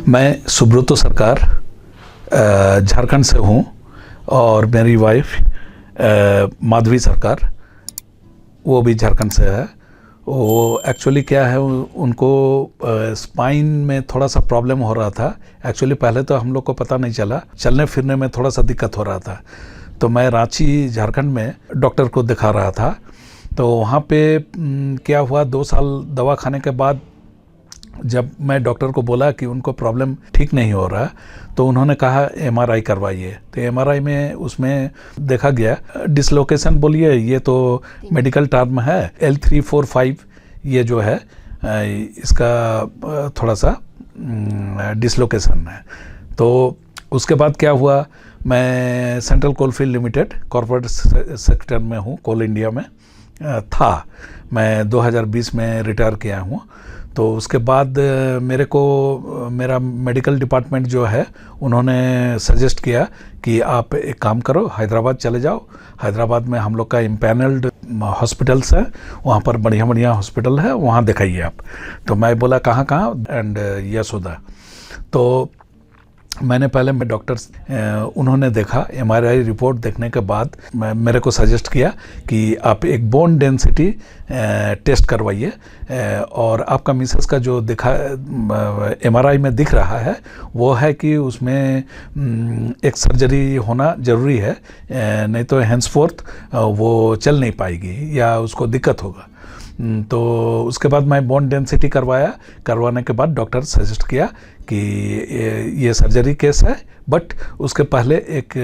मैं सुब्रतो सरकार झारखंड से हूँ और मेरी वाइफ माधवी सरकार, वो भी झारखंड से है। वो एक्चुअली क्या है, उनको स्पाइन में थोड़ा सा प्रॉब्लम हो रहा था। एक्चुअली पहले तो हम लोग को पता नहीं चला, चलने फिरने में थोड़ा सा दिक्कत हो रहा था। तो मैं रांची झारखंड में डॉक्टर को दिखा रहा था। तो वहाँ पे क्या हुआ, 2 साल दवा खाने के बाद जब मैं डॉक्टर को बोला कि उनको प्रॉब्लम ठीक नहीं हो रहा, तो उन्होंने कहा एमआरआई करवाइए। तो एमआरआई में उसमें देखा गया डिसलोकेशन, बोलिए ये तो मेडिकल टर्म है, L3-4-5 ये जो है इसका थोड़ा सा डिसलोकेशन है। तो उसके बाद क्या हुआ, मैं central coalfield limited corporate sector में हूँ, कोल इंडिया में था। मैं 2020 में रिटायर किया हूँ। तो उसके बाद मेरा मेडिकल डिपार्टमेंट जो है, उन्होंने सजेस्ट किया कि आप एक काम करो, हैदराबाद चले जाओ। हैदराबाद में हम लोग का इम्पैनल्ड हॉस्पिटल्स है, वहाँ पर बढ़िया बढ़िया हॉस्पिटल है, वहाँ दिखाइए आप। तो मैं बोला कहाँ एंड यशोदा। तो मैंने पहले डॉक्टर्स उन्होंने देखा, एमआरआई रिपोर्ट देखने के बाद मेरे को सजेस्ट किया कि आप एक बोन डेंसिटी टेस्ट करवाइए, और आपका मिसेस का जो दिखा एमआरआई में दिख रहा है वो है कि उसमें एक सर्जरी होना ज़रूरी है, नहीं तो हैंसफोर्थ वो चल नहीं पाएगी या उसको दिक्कत होगा। तो उसके बाद मैं बोन डेंसिटी करवाने के बाद डॉक्टर सजेस्ट किया कि ये सर्जरी केस है, बट उसके पहले एक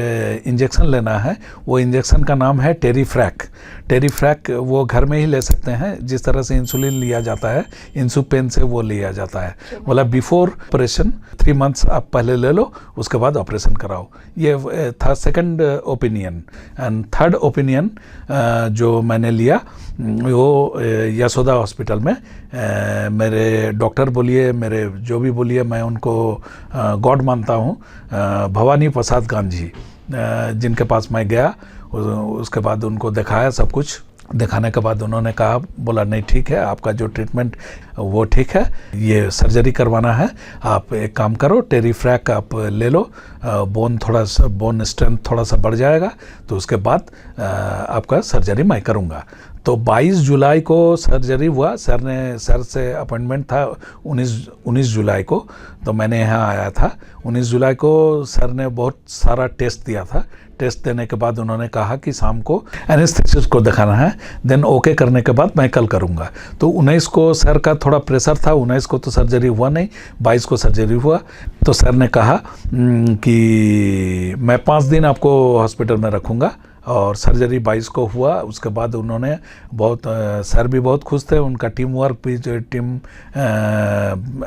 इंजेक्शन लेना है। वो इंजेक्शन का नाम है टेरीफ्रैक। वो घर में ही ले सकते हैं, जिस तरह से इंसुलिन लिया जाता है, इंसुपेन से वो लिया जाता है। बोला बिफोर ऑपरेशन 3 मंथ्स आप पहले ले लो, उसके बाद ऑपरेशन कराओ। ये था second opinion. And third opinion जो मैंने लिया वो यशोदा हॉस्पिटल में मेरे डॉक्टर बोलिए, मेरे जो भी बोलिए, मैं उनको गॉड मानता हूँ, भवानी प्रसाद गांधी, जिनके पास मैं गया। उसके बाद उनको दिखाया, सब कुछ दिखाने के बाद उन्होंने कहा, बोला नहीं ठीक है, आपका जो ट्रीटमेंट वो ठीक है, ये सर्जरी करवाना है, आप एक काम करो, टेरीफ्रैक आप ले लो, बोन स्ट्रेंथ थोड़ा सा बढ़ जाएगा, तो उसके बाद आपका सर्जरी मैं करूँगा। तो 22 जुलाई को सर्जरी हुआ। सर से अपॉइंटमेंट था 19 जुलाई को, तो मैंने यहाँ आया था। 19 जुलाई को सर ने बहुत सारा टेस्ट दिया था। टेस्ट देने के बाद उन्होंने कहा कि शाम को एनेस्थेसिस्ट को दिखाना है, देन ओके करने के बाद मैं कल करूँगा। तो 19 को सर का थोड़ा प्रेशर था, 19 को तो सर्जरी हुआ नहीं, 22 को सर्जरी हुआ। तो सर ने कहा कि मैं 5 दिन आपको हॉस्पिटल में रखूँगा, और सर्जरी 22 को हुआ। उसके बाद उन्होंने सर भी बहुत खुश थे, उनका टीम वर्क भी, जो टीम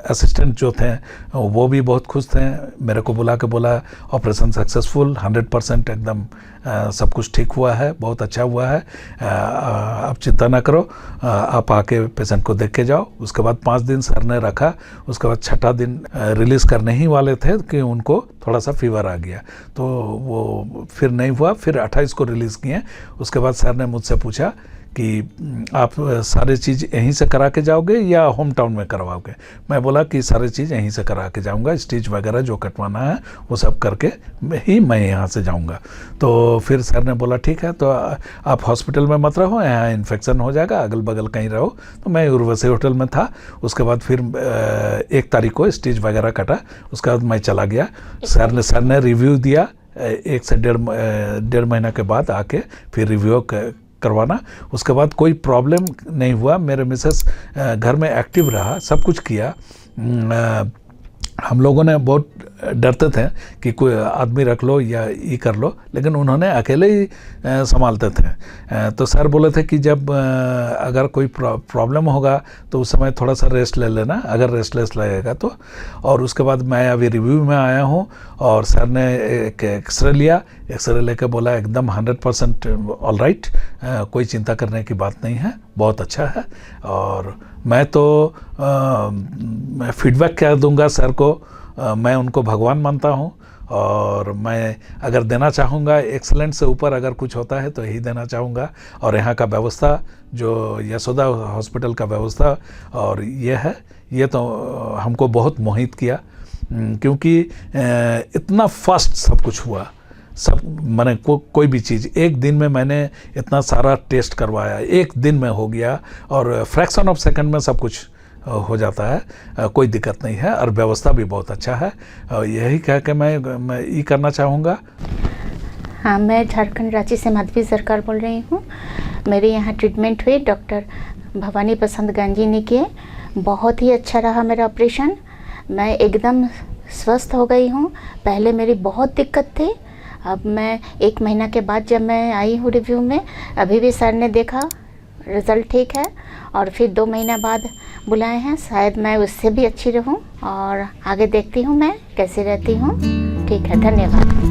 असिस्टेंट जो थे वो भी बहुत खुश थे। मेरे को बोला ऑपरेशन सक्सेसफुल, 100% एकदम सब कुछ ठीक हुआ है, बहुत अच्छा हुआ है, आप चिंता ना करो, आप आके पेशेंट को देख के जाओ। उसके बाद 5 दिन सर ने रखा। उसके बाद 6ठा दिन रिलीज़ करने ही वाले थे कि उनको थोड़ा सा फीवर आ गया, तो वो फिर नहीं हुआ। फिर 28 को रिलीज़ किए। उसके बाद सर ने मुझसे पूछा कि आप सारी चीज़ यहीं से करा के जाओगे या होम टाउन में करवाओगे। मैं बोला कि सारी चीज़ यहीं से करा के जाऊंगा, स्टिच वगैरह जो कटवाना है वो सब करके ही मैं यहाँ से जाऊंगा। तो फिर सर ने बोला ठीक है, तो आप हॉस्पिटल में मत रहो, यहाँ इन्फेक्शन हो जाएगा, अगल बगल कहीं रहो। तो मैं उर्वशी होटल में था। उसके बाद फिर 1 तारीख को स्टिच वगैरह कटा। उसके बाद मैं चला गया। सर ने रिव्यू दिया, 1 से 1.5 महीना के बाद आके फिर रिव्यू करवाना। उसके बाद कोई प्रॉब्लम नहीं हुआ। मेरे मिसेस घर में एक्टिव रहा, सब कुछ किया। हम लोगों ने बहुत डरते थे कि कोई आदमी रख लो या ये कर लो, लेकिन उन्होंने अकेले ही संभालते थे। तो सर बोले थे कि जब अगर कोई प्रॉब्लम होगा तो उस समय थोड़ा सा रेस्ट ले लेना, अगर रेस्टलेस लगेगा तो। और उसके बाद मैं अभी रिव्यू में आया हूँ, और सर ने एक एक्सरे लिया। एक्सरे लेके बोला एकदम 100% ऑल राइट, कोई चिंता करने की बात नहीं है, बहुत अच्छा है। और मैं तो फीडबैक क्या दूंगा सर को, मैं उनको भगवान मानता हूँ, और मैं अगर देना चाहूँगा एक्सीलेंट से ऊपर अगर कुछ होता है तो यही देना चाहूँगा। और यहाँ का व्यवस्था जो यशोदा हॉस्पिटल का व्यवस्था और ये है, ये तो हमको बहुत मोहित किया। क्योंकि इतना फास्ट सब कुछ हुआ, सब मैंने कोई भी चीज़ एक दिन में मैंने इतना सारा टेस्ट करवाया, एक दिन में हो गया और फ्रैक्शन ऑफ सेकंड में सब कुछ हो जाता है, कोई दिक्कत नहीं है और व्यवस्था भी बहुत अच्छा है। यही कह के मैं ये करना चाहूँगा। हाँ, मैं झारखंड रांची से माधवी सरकार बोल रही हूँ। मेरे यहाँ ट्रीटमेंट हुई डॉक्टर भवानी प्रसाद गांधी ने किए, बहुत ही अच्छा रहा मेरा ऑपरेशन। मैं एकदम स्वस्थ हो गई हूँ। पहले मेरी बहुत दिक्कत थी, अब मैं 1 महीना के बाद जब मैं आई हूँ रिव्यू में, अभी भी सर ने देखा रिज़ल्ट ठीक है और फिर 2 महीना बाद बुलाए हैं, शायद मैं उससे भी अच्छी रहूँ और आगे देखती हूँ मैं कैसी रहती हूँ। ठीक है, धन्यवाद।